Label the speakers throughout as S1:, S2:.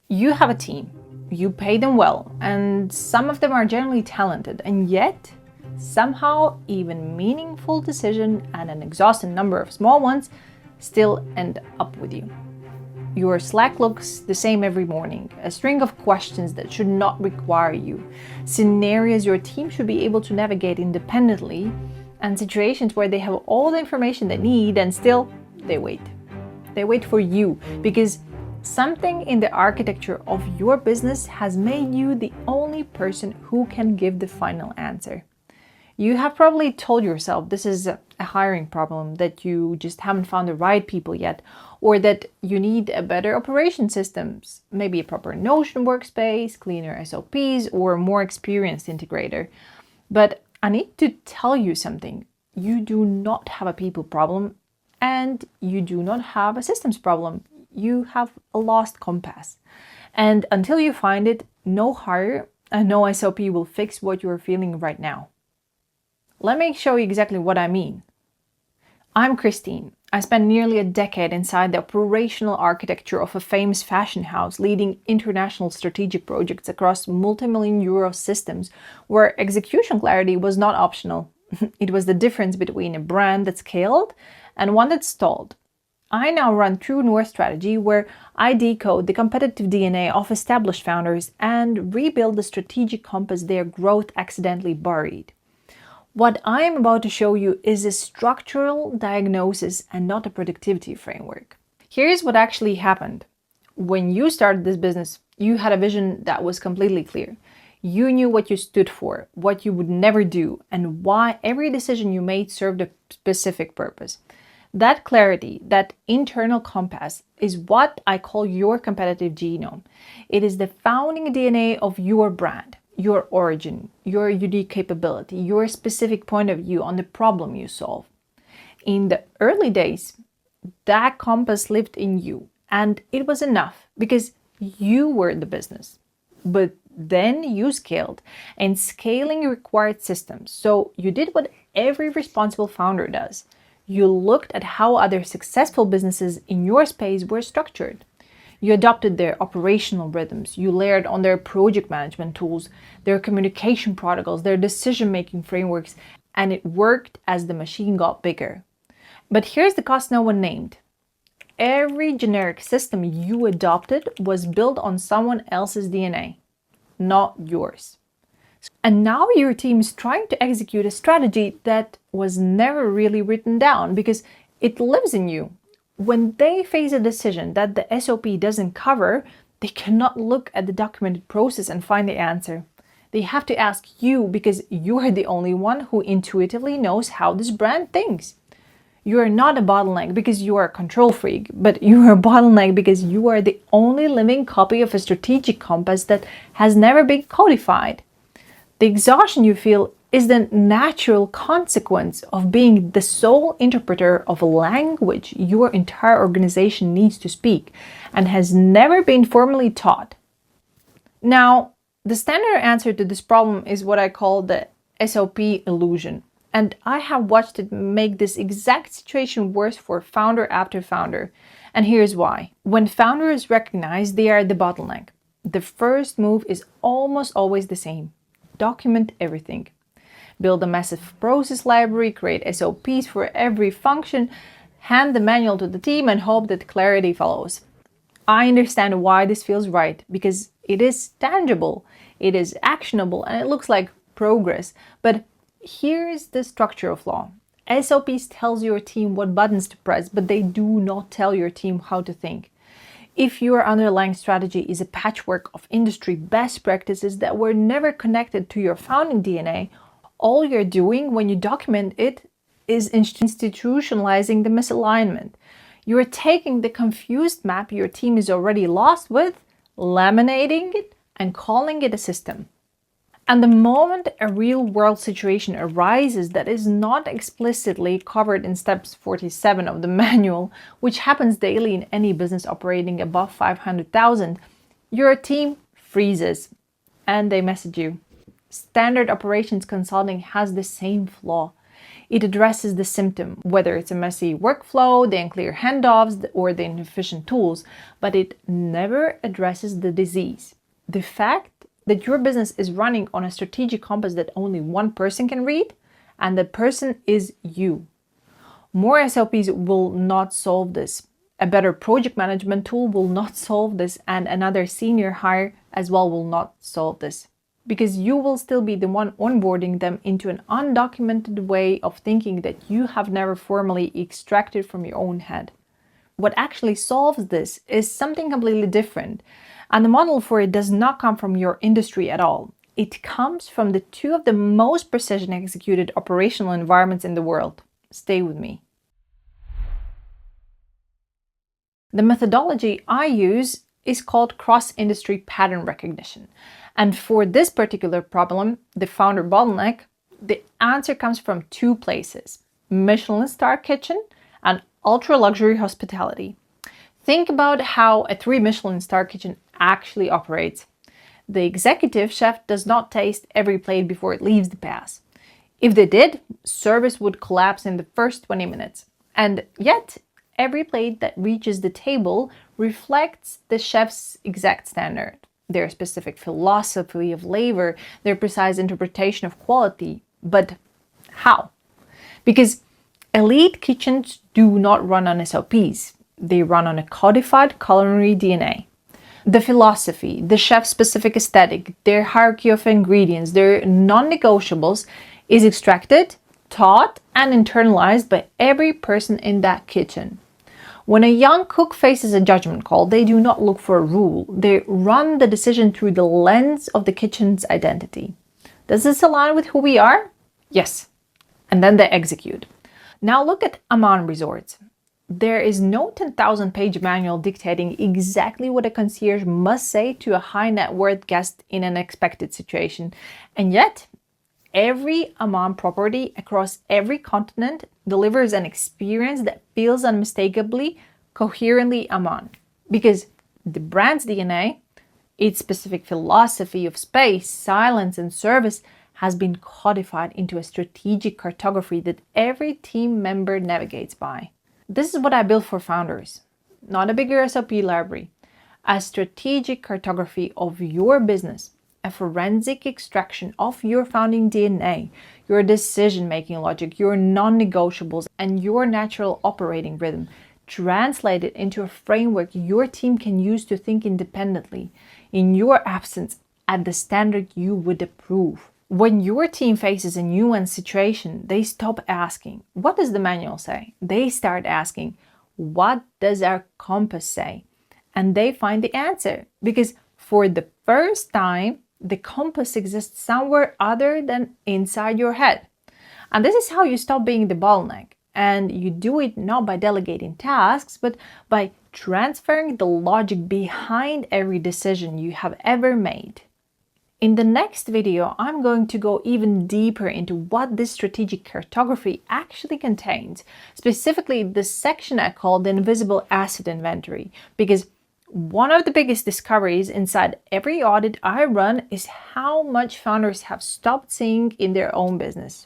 S1: You have a team, you pay them well, and some of them are generally talented, and yet somehow even meaningful decision and an exhausting number of small ones still end up with you. Your Slack looks the same every morning, a string of questions that should not require you, scenarios your team should be able to navigate independently, and situations where they have all the information they need and still they wait. They wait for you because something in the architecture of your business has made you the only person who can give the final answer. You have probably told yourself this is a hiring problem, that you just haven't found the right people yet, or that you need a better operation systems, maybe a proper Notion workspace, cleaner SOPs, or a more experienced integrator. But I need to tell you something. You do not have a people problem, and you do not have a systems problem. You have a lost compass. And until you find it, no hire and no SOP will fix what you're feeling right now. Let me show you exactly what I mean. I'm Christine. I spent nearly a decade inside the operational architecture of a famous fashion house, leading international strategic projects across multi-million euro systems where execution clarity was not optional. It was the difference between a brand that scaled and one that stalled. I now run True North Strategy, where I decode the competitive DNA of established founders and rebuild the strategic compass their growth accidentally buried. What I am about to show you is a structural diagnosis and not a productivity framework. Here's what actually happened. When you started this business, you had a vision that was completely clear. You knew what you stood for, what you would never do, and why every decision you made served a specific purpose. That clarity, that internal compass, is what I call your competitive genome. It is the founding DNA of your brand, your origin, your unique capability, your specific point of view on the problem you solve. In the early days, that compass lived in you, and it was enough because you were the business. But then you scaled, and scaling required systems. So you did what every responsible founder does. You looked at how other successful businesses in your space were structured. You adopted their operational rhythms. You layered on their project management tools, their communication protocols, their decision-making frameworks, and it worked as the machine got bigger. But here's the cost no one named. Every generic system you adopted was built on someone else's DNA, not yours. And now your team is trying to execute a strategy that was never really written down because it lives in you. When they face a decision that the SOP doesn't cover, they cannot look at the documented process and find the answer. They have to ask you because you are the only one who intuitively knows how this brand thinks. You are not a bottleneck because you are a control freak, but you are a bottleneck because you are the only living copy of a strategic compass that has never been codified. The exhaustion you feel is the natural consequence of being the sole interpreter of a language your entire organization needs to speak and has never been formally taught. Now, the standard answer to this problem is what I call the SOP illusion. And I have watched it make this exact situation worse for founder after founder. And here's why. When founders recognize they are the bottleneck, the first move is almost always the same. Document everything. Build a massive process library, create SOPs for every function, hand the manual to the team and hope that clarity follows. I understand why this feels right, because it is tangible, it is actionable, and it looks like progress. But here's the structural flaw. SOPs tells your team what buttons to press, but they do not tell your team how to think. If your underlying strategy is a patchwork of industry best practices that were never connected to your founding DNA, all you're doing when you document it is institutionalizing the misalignment. You're taking the confused map your team is already lost with, laminating it, and calling it a system. And the moment a real-world situation arises that is not explicitly covered in steps 47 of the manual, which happens daily in any business operating above 500,000, your team freezes and they message you. Standard operations consulting has the same flaw. It addresses the symptom, whether it's a messy workflow, the unclear handoffs, or the inefficient tools, but it never addresses the disease. The fact that your business is running on a strategic compass that only one person can read, and that person is you. More SOPs will not solve this. A better project management tool will not solve this, and another senior hire as well will not solve this. Because you will still be the one onboarding them into an undocumented way of thinking that you have never formally extracted from your own head. What actually solves this is something completely different, and the model for it does not come from your industry at all. It comes from the two of the most precision executed operational environments in the world. Stay with me. The methodology I use is called cross-industry pattern recognition. And for this particular problem, the founder bottleneck, the answer comes from two places: Michelin-star kitchen and ultra-luxury hospitality. Think about how a three-Michelin-star kitchen actually operates. The executive chef does not taste every plate before it leaves the pass. If they did, service would collapse in the first 20 minutes. And yet, every plate that reaches the table reflects the chef's exact standard, their specific philosophy of labor, their precise interpretation of quality. But how? Because elite kitchens do not run on SOPs. They run on a codified culinary DNA. The philosophy, the chef's specific aesthetic, their hierarchy of ingredients, their non-negotiables is extracted, taught, and internalized by every person in that kitchen. When a young cook faces a judgment call, they do not look for a rule. They run the decision through the lens of the kitchen's identity. Does this align with who we are? Yes. And then they execute. Now look at Amman Resorts. There is no 10,000-page manual dictating exactly what a concierge must say to a high net worth guest in an expected situation. And yet, every Amman property across every continent delivers an experience that feels unmistakably, coherently Amman. Because the brand's DNA, its specific philosophy of space, silence, and service has been codified into a strategic cartography that every team member navigates by. This is what I built for founders. Not a bigger SOP library. A strategic cartography of your business. A forensic extraction of your founding DNA, your decision-making logic, your non-negotiables, and your natural operating rhythm, translated into a framework your team can use to think independently, in your absence, at the standard you would approve. When your team faces a nuanced situation, they stop asking, "What does the manual say?" They start asking, "What does our compass say?" And they find the answer, because for the first time, the compass exists somewhere other than inside your head. And this is how you stop being the bottleneck. And you do it not by delegating tasks, but by transferring the logic behind every decision you have ever made. In the next video, I'm going to go even deeper into what this strategic cartography actually contains, specifically the section I call the invisible asset inventory, because one of the biggest discoveries inside every audit I run is how much founders have stopped seeing in their own business.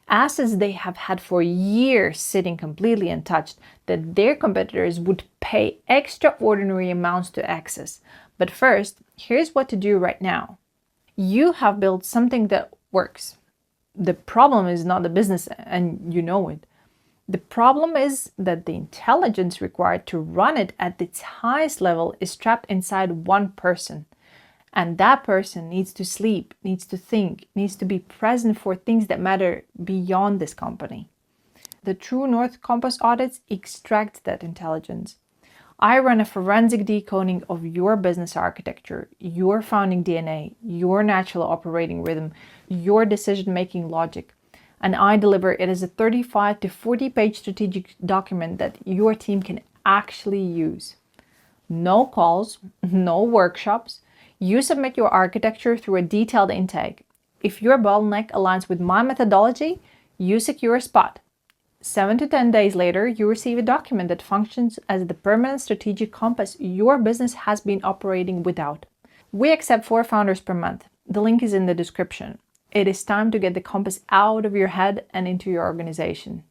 S1: Assets they have had for years sitting completely untouched that their competitors would pay extraordinary amounts to access. But first, here's what to do right now. You have built something that works. The problem is not the business, and you know it. The problem is that the intelligence required to run it at its highest level is trapped inside one person. And that person needs to sleep, needs to think, needs to be present for things that matter beyond this company. The True North Compass audits extract that intelligence. I run a forensic decoding of your business architecture, your founding DNA, your natural operating rhythm, your decision-making logic, and I deliver it as a 35 to 40-page strategic document that your team can actually use. No calls, no workshops. You submit your architecture through a detailed intake. If your bottleneck aligns with my methodology, you secure a spot. 7 to 10 days later, you receive a document that functions as the permanent strategic compass your business has been operating without. We accept 4 founders per month. The link is in the description. It is time to get the compass out of your head and into your organization.